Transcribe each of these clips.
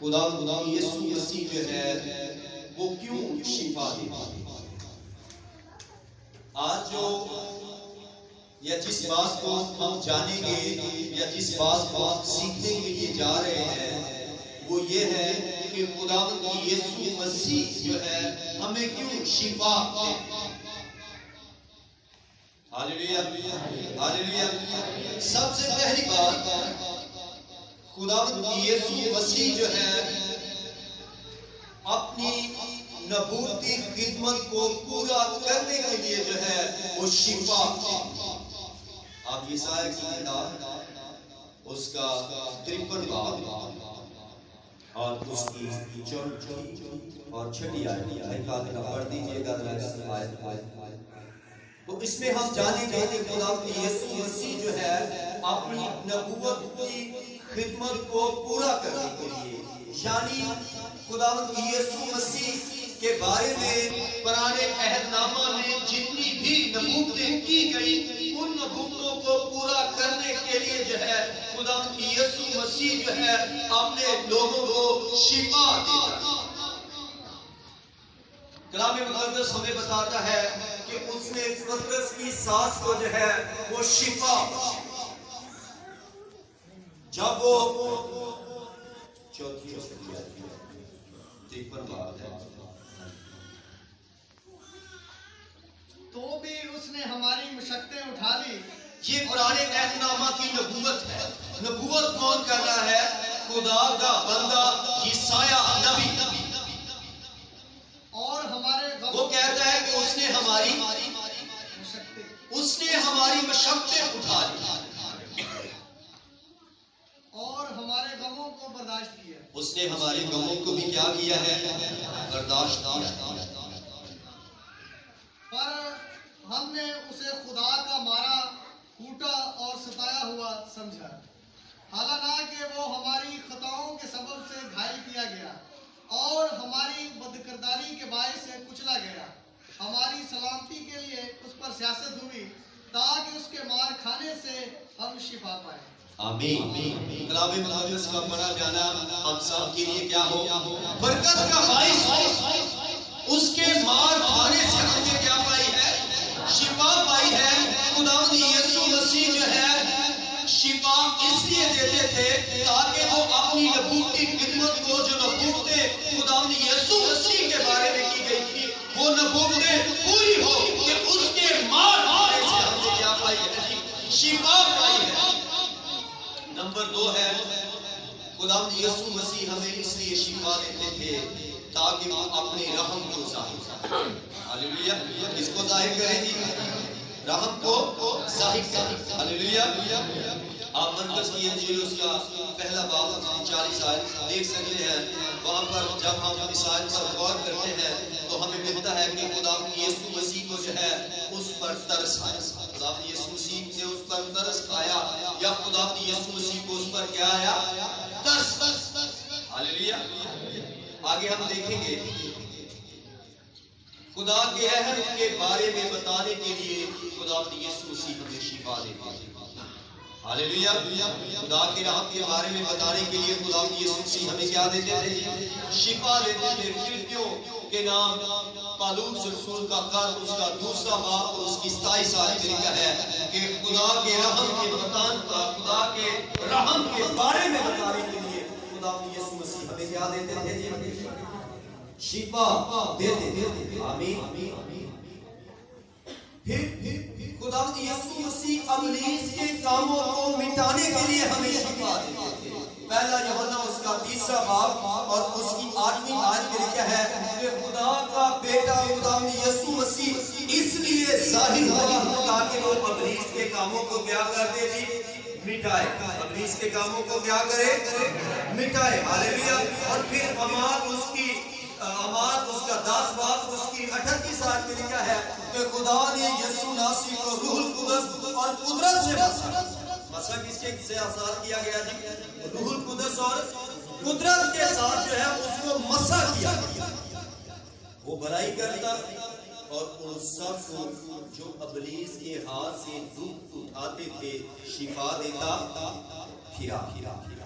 خدا یسوع مسیح جو ہے وہ کیوں شفا دیتا ہے؟ آج جو یا جس بات کو ہم جانیں گے یا جس بات کو ہم سیکھنے کے لیے جا رہے ہیں وہ یہ ہے کہ خدا یسوع مسیح جو ہے ہمیں کیوں شفا دیتا ہے۔ ہاللیلویہ ہاللیلویہ۔ سب سے پہلی بات خدا یسوع مسیح جو ہے اپنی نبوتی خدمت کو پورا کرنے کے لیے جو ہے وہ شفا۔ آپ یسایا کی کتاب اس کا 53 باب اور اس کی 4 اور 6 آیت پڑھ دیجیے گا۔ تو اس میں ہم جانیں گے کہ خدا یسوع مسیح جو ہے اپنی نبوت کی خدمت کو پورا کرنے کے لیے، یعنی خدا یسوع مسیح کے بارے میں پرانے عہد نامہ میں جتنی بھی نبوتیں کی گئی ان نبوتوں کو پورا کرنے کے لیے جو ہے خدا یسوع مسیح جو ہے اپنے لوگوں کو شفا دیتا ہے۔ کلام مقدس ہمیں بتاتا ہے کہ اس نے پطرس کی سانس کو جو ہے وہ شفا، جب وہ چوتھی بات ہے تو بھی اس نے ہماری مشقتیں اٹھا لی۔ یہ قرآن عہد نامہ کی نبوت ہے۔ نبوت کون کر رہا ہے؟ خدا کا بندہ یسایہ نبی، اور ہمارے وہ کہتا ہے کہ اس نے ہماری مشقتیں اٹھا لی اور ہمارے غموں کو برداشت کیا۔ اس نے ہمارے غموں کو بھی کیا کیا ہے؟ برداشت کیا۔ پر ہم نے اسے خدا کا مارا کوٹا اور ستایا ہوا سمجھا، حالانکہ وہ ہماری خطاؤں کے سبب سے گھائل کیا گیا اور ہماری بدکرداری کے باعث سے کچلا گیا۔ ہماری سلامتی کے لیے اس پر سیاست ہوئی تاکہ اس کے مار کھانے سے ہم شفا پائیں۔ آمین۔ کلام مقدس کا پڑھا جانا ہم سب کے لیے کیا ہو؟ برکت کا باعث ہو۔ اس کے مار کھانے سے ہم نے کیا پائی ہے؟ شفا پائی ہے۔ خدا یسوع مسیح جو ہے شفا اس لیے دیتے تھے تاکہ وہ اپنی نبوتی خدمت کو، جو نبوتیں خدا یسوع مسیح کے بارے میں کی گئی تھی، وہ نبوتیں پوری ہو کہ اس کے مار کھانے سے ہم نے کیا پائی ہے؟ شفا پائی ہے۔ نمبر 2 ہے خدا یسوع مسیح ہمیں اس لیے شفا دیتے تھے تاکہ وہ اپنے رحم کو ظاہر کریں۔ ہاللیلویہ۔ کس کو ظاہر کریں گی؟ رحم کو ظاہر کریں۔ ہاللیلویہ۔ آپ مرکز کی انجیل اس کا پہلا باب 40 آیت دیکھ سکتے ہیں۔ وہاں پر جب ہم اس آیت پر غور کرتے ہیں تو ہمیں ملتا ہے کہ خدا یسوع مسیح کو جو ہے اس پر ترس آیا۔ خدا یسوع مسیح نے اس پر ترس آیا، یا خدا یسوع مسیح کو اس پر کیا آیا؟ ترس۔ ہاللیلویہ۔ آگے ہم دیکھیں گے خدا کے عہد کے بارے میں بتانے کے لیے خدا یسوع مسیح ہمیں شفا دیتا ہے۔ ہاللیلویہ۔ خدا کے رحم کے بارے میں بتانے کے لیے خدا یسوع مسیح ہمیں کیا دیتے تھے؟ شفا دیتے تھے۔ فلپیوں کے نام پالوس رسول کا خط اس کا 2 باب اور اس کی 27 آیت لکھا ہے کہ خدا کے رحم کے خدا کے رحم کے بارے میں بتانے کے لیے خدا یسوع مسیح ہمیں کیا دیتے تھے؟ شفا دیتے تھے۔ آمین۔ پھر خدا یسوع مسیح ابلیس کے کاموں کو مٹانے کے لیے ہمیں شفا دیتے تھے۔ پہلا یوحنا اس کا 3 باب اور اس کی 8ویں آیت میں لکھا ہے کہ خدا کا بیٹا خدا یسوع مسیح اس لیے ظاہر ہوا تاکہ وہ ابلیس کے کاموں کو کیا کر دے گی؟ مٹائے۔ ابلیس کے کاموں کو کیا کرے؟ مٹائے۔ ہاللیلویہ۔ اور پھر امار اس کا 10 باب اس کی 38 آیت میں لکھا ہے کہ خدا نے یسوع ناصری کو روح القدس اور قدرت سے مسا کس سے آزاد کیا گیا جی؟ روح القدس اور قدرت کے ساتھ جو ہے اس کو مسا کیا گیا۔ وہ بھلائی کرتا اور ان سب کو جو ابلیس کے ہاتھ سے دکھ اٹھاتے تھے شفا دیتا پھرا۔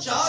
4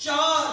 4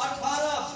18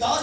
10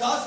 10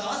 10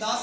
10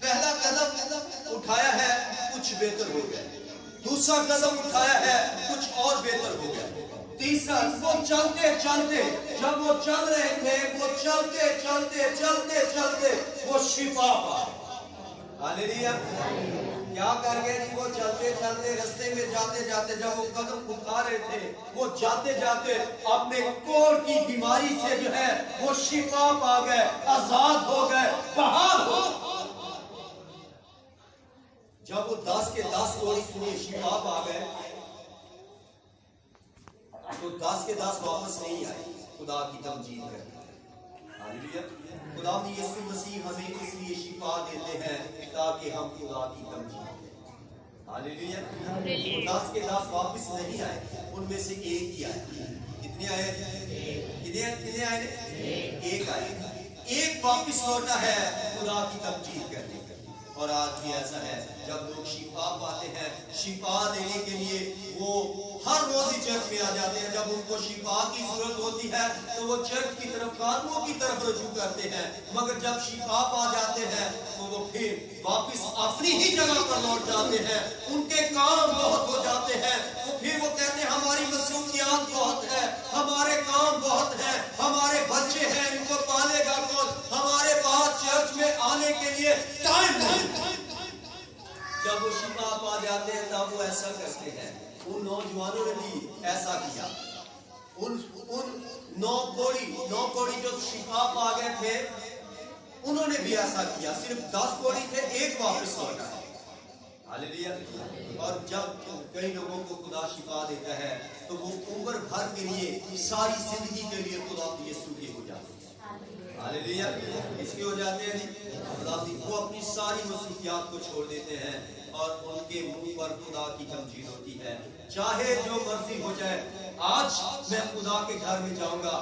پہلا قدم اٹھایا ہے کچھ بہتر ہو گیا، دوسرا قدم اٹھایا ہے کچھ اور بہتر ہو گیا، تیسرا وہ چلتے چلتے، جب وہ چل رہے تھے وہ چلتے چلتے چلتے چلتے وہ شفا پا۔ ہاللیلویا۔ کیا کر گئے جی؟ وہ چلتے چلتے رستے میں جاتے جاتے جب وہ قدم اٹھا رہے تھے وہ جاتے جاتے اپنے کوڑ کی بیماری سے جو ہے وہ شفا پا گئے، آزاد ہو گئے، بحال ہو گئے۔ جب وہ 10 کے 10 کوڑی سنی شفا پا گئے تو 10 کے 10 واپس نہیں آئے، خدا کی تمجید کرتے۔ ہاللیلویا۔ خدا یسوع مسیح ہمیں اس لیے شفا دیتے ہیں تاکہ ہم خدا کی تمجید کریں۔ ہاللیلویا۔ 10 کے 10 واپس نہیں آئے، ان میں سے ایک ہی آئے۔ کتنے آئے؟ کتنے آئے؟ ایک آئے۔ ایک واپس لوٹا ہے خدا کی تمجید کرنے کا۔ اور آج بھی ایسا ہے، جب لوگ شفا پاتے ہیں، شفا دینے کے لیے وہ ہر روز ہی چرچ میں آ جاتے ہیں۔ جب ان کو شفا کی ضرورت ہوتی ہے تو وہ چرچ کی طرف، خادموں کی طرف رجوع کرتے ہیں، مگر جب شفا پا جاتے ہیں تو وہ پھر واپس اپنی ہی جگہ پر لوٹ جاتے ہیں۔ ان کے کام بہت ہو جاتے ہیں، وہ پھر وہ کہتے ہیں ہماری مصروفیات بہت ہے، ہمارے کام بہت ہیں، ہمارے بچے ہیں، ان کو پالے گا کون، ہمارے پاس چرچ میں آنے کے لیے ٹائم نہیں۔ جب وہ شفا پا جاتے ہیں تب وہ ایسا کرتے ہیں۔ ان نوجوانوں نے بھی ایسا کیا۔ ان 9 کوڑی جو شفا پا گئے تھے انہوں نے بھی ایسا کیا۔ صرف 10 کوڑی تھے، ایک واپس لوٹا ہے۔ ہاللیلویا۔ اور جب کئی لوگوں کو خدا شفا دیتا ہے تو وہ عمر بھر کے لیے، ساری زندگی کے لیے خدا یسوع کے ہو جاتے ہیں۔ ہاللیلویا۔ اس کے ہو جاتے ہیں خدا وہ اپنی ساری مصروفیات کو چھوڑ دیتے ہیں اور ان کے منہ پر خدا کی تمجید ہوتی ہے، چاہے جو مرضی ہو جائے۔ آج میں خدا کے گھر میں جاؤں گا،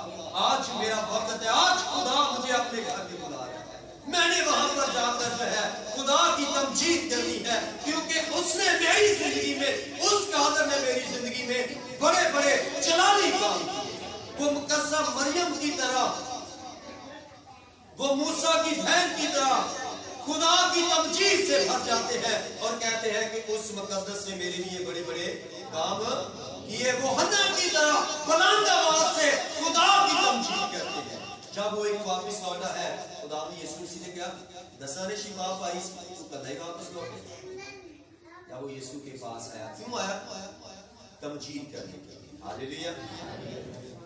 آج میرا وقت ہے، آج خدا مجھے اپنے گھر میں بلا رہا ہے، میں نے وہاں پر جا کر جو ہے خدا کی تمجید کرنی ہے، کیونکہ اس نے میری زندگی میں، اس قادر نے میری زندگی میں بڑے بڑے جلالی کام کیے۔ وہ مقدسہ مریم کی طرح، وہ موسیٰ کی بہن کی طرح خدا کی تمجید سے بھر جاتے ہیں اور کہتے ہیں کہ اس مقدس نے میرے لیے بڑے بڑے کام کیے۔ وہ حنا کی طرح بلند آواز سے خدا کی تمجید کرتے ہیں۔ جب وہ ایک واپس لوٹا ہے، خدا نے یسوع مسیح نے کیا 10 نے شفا پائی، تو کدھائی واپس لوٹے۔ جب وہ یسوع کے پاس آیا، کیوں آیا؟ تمجید کرنے کے لیے۔ ہاللیلویا۔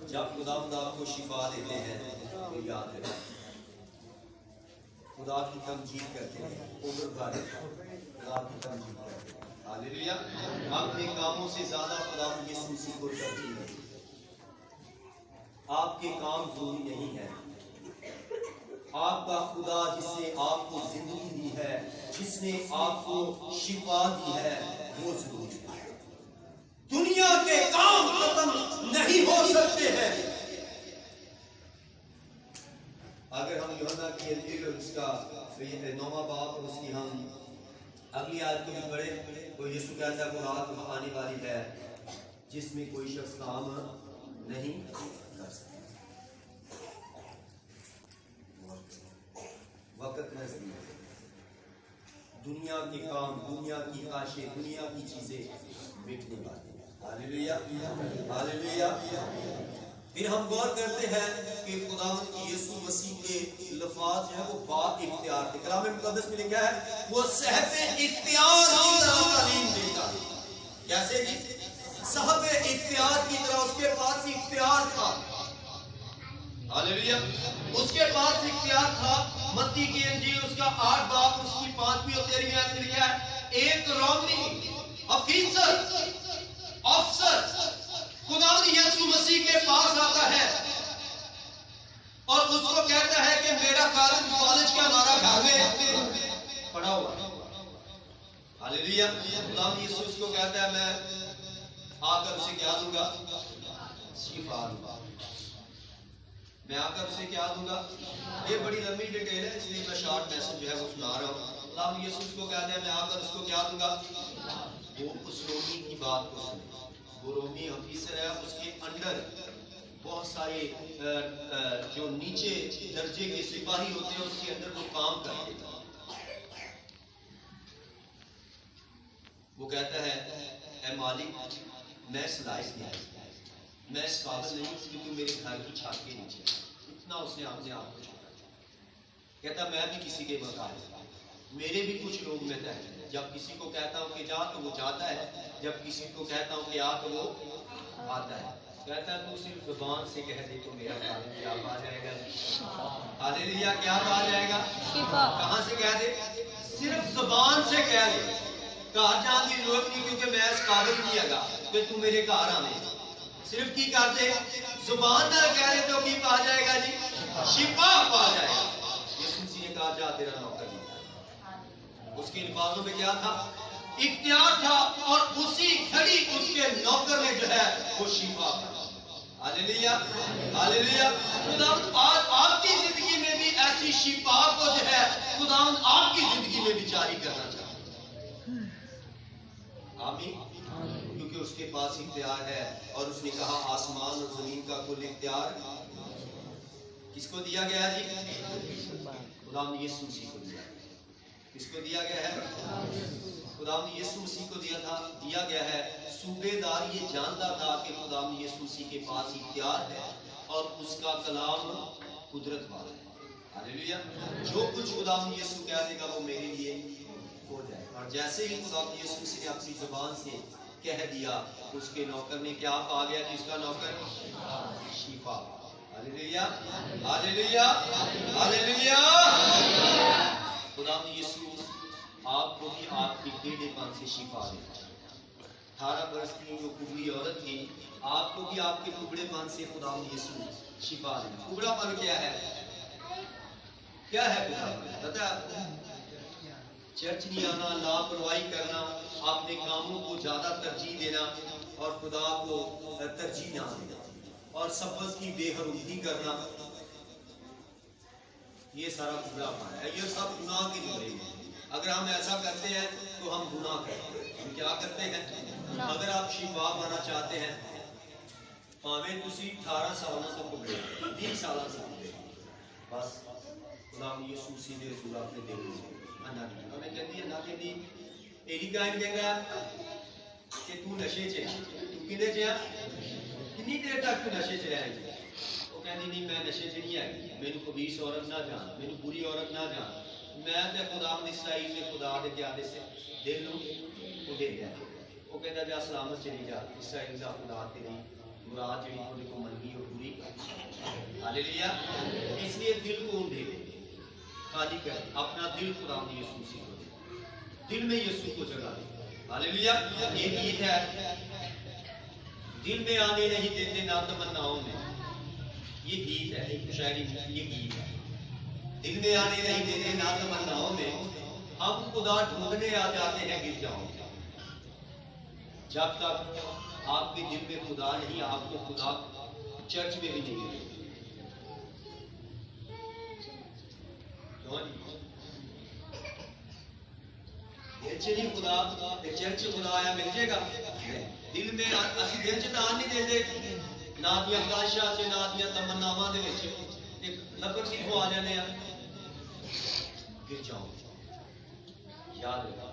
جب خدا آپ کو شفا دیتے ہیں تو یاد رکھیں خدا کی تمجید کرتے ہیں، عمر بھر خدا کی تمجید کرتے ہیں۔ ہاللیلویا۔ اپنے کاموں سے زیادہ خدا یسوع مسیح کو ترجیح ہے۔ آپ کے کام ضروری نہیں ہے، آپ کا خدا جس نے آپ کو زندگی دی ہے، جس نے آپ کو شفا دی ہے، وہ ضروری ہے۔ دنیا کے کام ختم نہیں ہو سکتے ہیں۔ اگر ہم یوحنا کی انجیل اور اس کا 9واں باب اور اس کی ہم اگلی آیت کو بھی پڑھیں تو یسوع کہتا ہے وہ رات آنے والی ہے جس میں کوئی شخص کام نہیں کر سکتا۔ وقت نزدیک ہے، دنیا کے کام، دنیا کی خواہشیں، دنیا کی چیزیں مٹنے والی ہیں۔ ہاللیلویا، ہاللیلویا۔ پھر ہم غور کرتے ہیں کہ خداوند کی یسوع مسیح کے الفاظ جو ہے وہ با اختیار تھے۔ کلام مقدس میں لکھا ہے وہ صاحب اختیار کی طرح تعلیم دیتا ہے۔ کیسے جی؟ صاحب اختیار کی طرح، اس کے پاس اختیار تھا۔ ہاللیلویا۔ اس کے پاس اختیار تھا۔ متی کی انجیل اس کا 8 باب اس کی 5ویں اور 13ویں آیت میں لکھا ہے ایک رومی افسر خداوند یسوع مسیح کے پاس آتا ہے اور اس کو کہتا ہے کہ میرا کالج کا ہمارا گھر میں پڑا ہوا ہے۔ ہاللیلویا۔ خداوند یسوع اس کو کہتا ہے میں آ کر اسے کیا دوں گا؟ شفا دوں گا۔ میں آ کر اسے کیا دوں گا؟ یہ بڑی لمبی ڈیٹیل ہے، اس لیے میں شارٹ میسج جو ہے وہ سنا رہا ہوں۔ خداوند یسوع اس کو کہتا ہے میں آ کر اس کو کیا دوں گا؟ وہ اس رومی کی بات کو سنے۔ وہ رومی آفیسر ہے، اس کے انڈر بہت سارے جو نیچے درجے کے سپاہی ہوتے ہیں، اس کے اندر وہ کام کرتے ہیں۔ وہ کہتا ہے اے مالک میں اس لائق نہیں، میں اس قابل نہیں کہ تو میرے گھر کی چھت کے نیچے ہے۔ اتنا اس نے اپنے آپ کو چھوڑا۔ کہتا میں بھی کسی کے محتاج ہوں، میرے بھی کچھ لوگ میں تحت ہیں۔ جب کسی کو کہتا ہوں کہ جا تو وہ جاتا ہے، جب کسی کو کہتا ہوں کہ آ تو وہ آتا ہے۔ کہتا ہے تو صرف زبان سے کہہ دے تو میرا خالق کیا پا جائے گا؟ ہاللیلویہ، کیا پا جائے گا؟ کہاں سے کہہ دے؟ صرف زبان سے کہہ دے، گھر جان کی ضرورت نہیں کیونکہ میں اس قابل نہیں آگا کہ تو میرے گھر آنے۔ صرف کی کر دے، زبان نہ کہہ دے تو کی پا جائے گا جی؟ شفا پا جائے گا۔ یسوع مسیح نے کہا جا تیرا نوکر نہیں۔ اس کے الفاظوں میں کیا تھا؟ اختیار تھا، اور اسی گھڑی اس کے نوکر نے جو ہے وہ شفا پا۔ ہاللیلویہ، ہاللیلویہ۔ خداوند آج آپ کی زندگی میں بھی ایسی شفا کو جو ہے خداوند آپ کی زندگی میں بھی جاری کرنا چاہتا ہے۔ آمین۔ کیونکہ اس کے پاس اختیار ہے، اور اس نے کہا آسمان اور زمین کا کل اختیار کس کو دیا گیا ہے جی؟ خداوند یسوع مسیح کو دیا۔ کس کو دیا گیا ہے؟ خداوند یسوع مسیح کو دیا گیا ہے۔ صوبے دار یہ جانتا تھا کہ خداوند یسوع مسیح کے پاس اختیار ہے اور اس کا کلام قدرت والا ہے۔ ہاللیلویہ۔ جو کچھ خداوند یسوع کہہ دے گا وہ میرے لیے ہو جائے گا۔ اور جیسے ہی خداوند یسوع مسیح نے اپنی زبان سے کہہ دیا، اس کے نوکر نے کیا پا گیا؟ جس کا نوکر شفا۔ ہاللیلویہ، ہاللیلویہ، ہاللیلویہ۔ خداوند یسوع آپ کو بھی آپ کے ٹیڑھے پن سے شفا دیتا ہے۔ 18 برس کی جو کبڑی عورت تھی، آپ کو بھی آپ کے ٹکڑے پن سے خداوند یسوع شفا دیتا ہے۔ ٹکڑا پن کیا ہے؟ کیا ہے ٹکڑا پن؟ پتہ ہے آپ کو؟ چرچ نہیں آنا، لاپرواہی کرنا، اپنے کاموں کو زیادہ ترجیح دینا اور خدا کو ترجیح نہ دینا، اور سبت کی بے حرمتی کرنا، یہ سارا ٹکڑا پن ہے۔ یہ سب گناہ کے جملے ہیں۔ اگر ہم ایسا کرتے ہیں تو ہم گناہ کرتے ہیں۔ ہم کیا کرتے ہیں؟ اگر آپ شفا پانا چاہتے ہیں، پاویں تسی 18 سالوں سے پکڑے، 20 سالوں سے پکڑے، بس خدا یسوع مسیح نے رسول اپنے دل میں انا نہیں۔ ہمیں کہتی ہے نہ کہتی ایلی کائن کہے گا کہ تو نشے چ، تو کدے چ ہے؟ کتنی دیر تک تو نشے چ رہے گی؟ وہ کہتی نہیں میں نشے چ نہیں ہے، میرے خبیث عورت نہ جان، میرے بری عورت نہ جان، میں تے خدا اسرائیل نے خدا دے پیارے سے دل نو اڈے لیا۔ وہ کہتا جا سلامت چلی جا، اسرائیل دا خدا تیری مراد جڑی تھوڑی کو منگی اور پوری کر۔ ہاللیلویہ۔ اس لیے دل کو اڈے خالی کر، اپنا دل خدا یسوع مسیح کو دے، دل میں یسوع کو جگہ دے۔ ہاللیلویہ۔ یہ گیت ہے دل میں آنے نہیں دیتے نہ تمناؤں میں، یہ گیت ہے، ایک شاعری، یہ گیت ہے۔ دل میں آنے نہیں دیتے نہ تمناؤں میں، ہم خدا ڈھونڈنے آ جاتے ہیں گرجاؤں میں۔ جب تک آپ کے دل میں خدا نہیں، آپ کو خدا چرچ میں بھی نہیں ملے۔ چلی خدا چرچ خدا آیا مل جائے گا؟ دل میں اسی دل چ دان نہیں دے نہ دیا خواہشاں سے، نہ دیا تمناواں دے وچ ایک لبر سی کو آ جانے ہیں گر جاؤ۔ یاد رکھا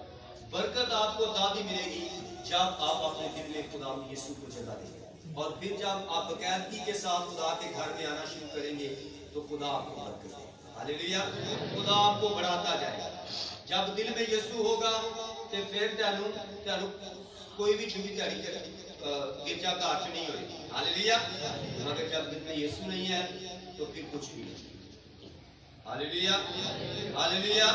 برکت آپ کو تب ہی ملے گی جب آپ اپنے دل میں خدا یسوع کو جگہ دیں گے، اور پھر جب آپ باقاعدگی کے ساتھ خدا کے گھر میں آنا شروع کریں گے تو خدا آپ کو برکت دے گا۔ ہاللیلویہ۔ خدا آپ کو بڑھاتا جائے گا۔ جب دل میں یسوع ہوگا تو پھر تینوں کوئی بھی چھوٹی تیاری گرجا گھر چ نہیں ہوئے گی۔ ہاللیلویہ۔ مگر جب دل میں یسوع نہیں ہے تو پھر کچھ بھی نہیں۔ ہاللیلویہ، ہاللیلویہ۔